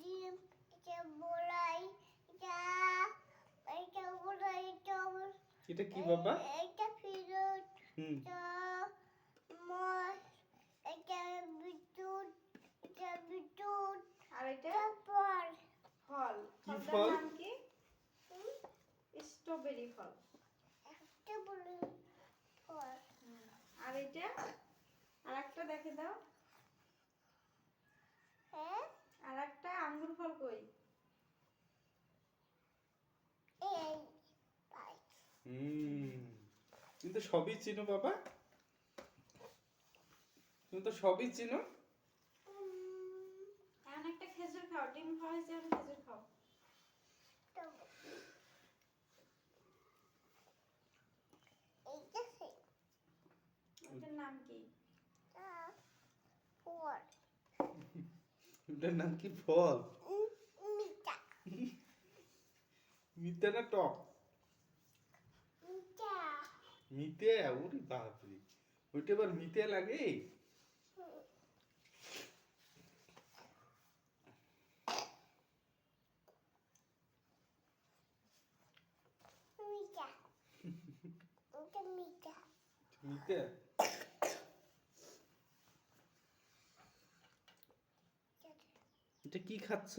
ডিম, এটা বড়াই, এটা বড়াই, এটা কি বাবা? এটা ফিরত, হুম। এটা মাছ, এটা বিদ্যুৎ, এটা বিদ্যুৎ, আর এটা ফল, ফল। কি ফলটার ফল? নাম কি? স্ট্রবেরি ফল। একটা বলে ফল, আর এটা আর একটা দেখে দাও। হ্যাঁ, আর একটা আঙ্গুর ফল কই? এই পাই, তুমি তো সবই চিনো বাবা, তুমি তো সবই চিনো। এখন একটা খেজুর খাও, ডিম খাওয়া হয়েছে, এখন খেজুর খাও। তো এইটা সেই, ওটার নাম কি? ফল, এটার নাম কি ফল? মিঠা, মিঠে না টক? মিঠা, মিঠে? ওরে বাপরে, ওইটা আবার মিঠে লাগে? মিঠা, এটা মিঠা, মিঠে? এটা কি খাচ্ছ?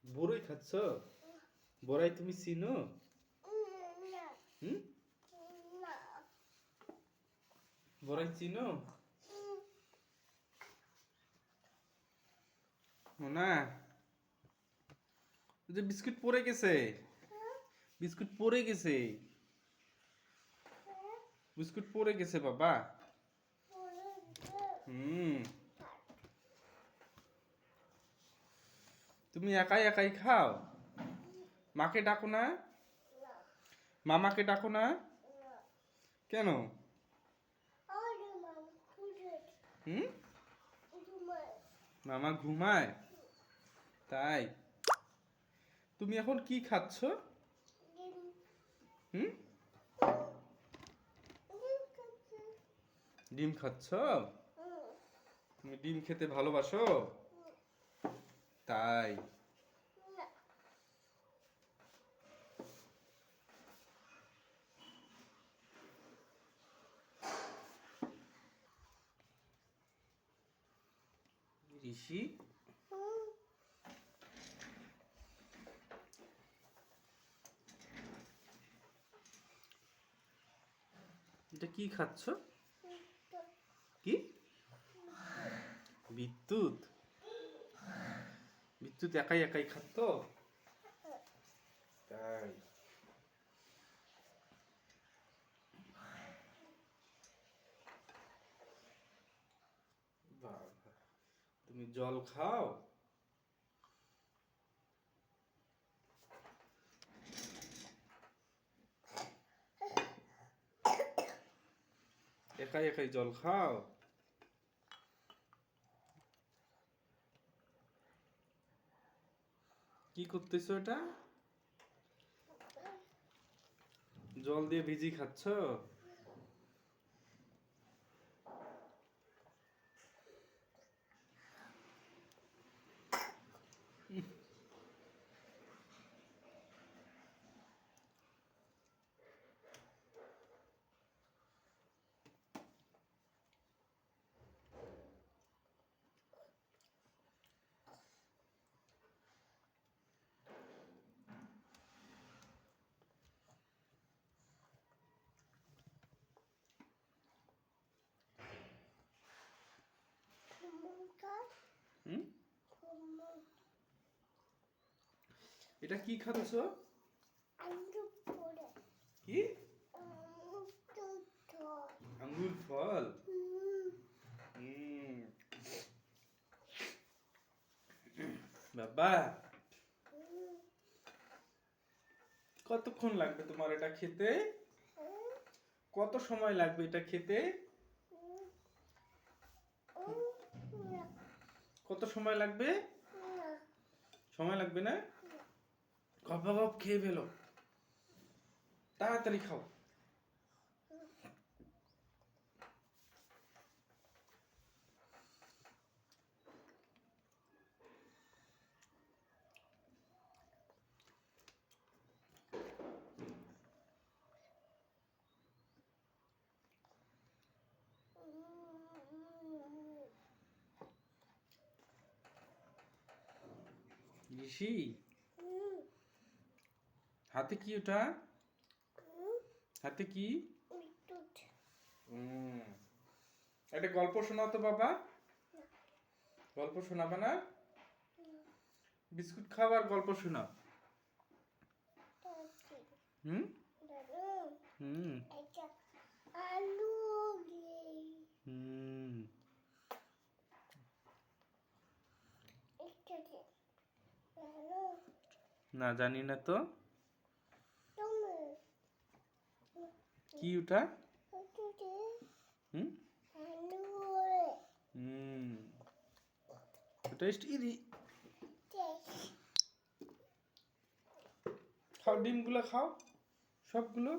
বড়ই খাচ্ছ? বড়াই তুমি চিনো? না, হুম? না, বড়াই চিনো? না, যে বিস্কুট পড়ে গেছে, বিস্কুট পড়ে গেছে, বিস্কুট পড়ে গেছে বাবা। হুম। তুমি একাই একাই খাও? মাকে ডাকো না? মামাকে ডাকো না? কেন? হুম? মামা ঘুমায়? তাই? তুমি এখন কি খাচ্ছ? হুম? ডিম খাচ্ছ? তুমি ডিম খেতে ভালোবাসো? তাই? ঋষি, এটা কি খাচ্ছ? কি? বিদ্যুৎ? বিদ্যুৎ একাই একাই খাতো? তাই? বাবা, তুমি জল খাও? একাই একাই জল খাও? কি করতেছো এটা? জল দিয়ে ভিজি খাচ্ছ? হুম? এটা কি খাচ্ছ? কি? আঙ্গুর ফল? হুম। বাবা, কতক্ষণ লাগবে তোমার এটা খেতে? কত সময় লাগবে এটা খেতে? কত সময় লাগবে? সময় লাগবে না? গপ গপ খেয়ে ফেলো, তাড়াতাড়ি খাও। ঋষি হাতে কি ওটা? হাতে কি? একটা গল্প শোনাও তো বাবা। গল্প শোনাবে না? বিস্কুট খাও আর গল্প শোনাও। হুম হুম আলু হুম না জানি না তো। কি ওটা? হুম হুম ওটা ইরি। খাও ডিমগুলো খাও সবগুলো।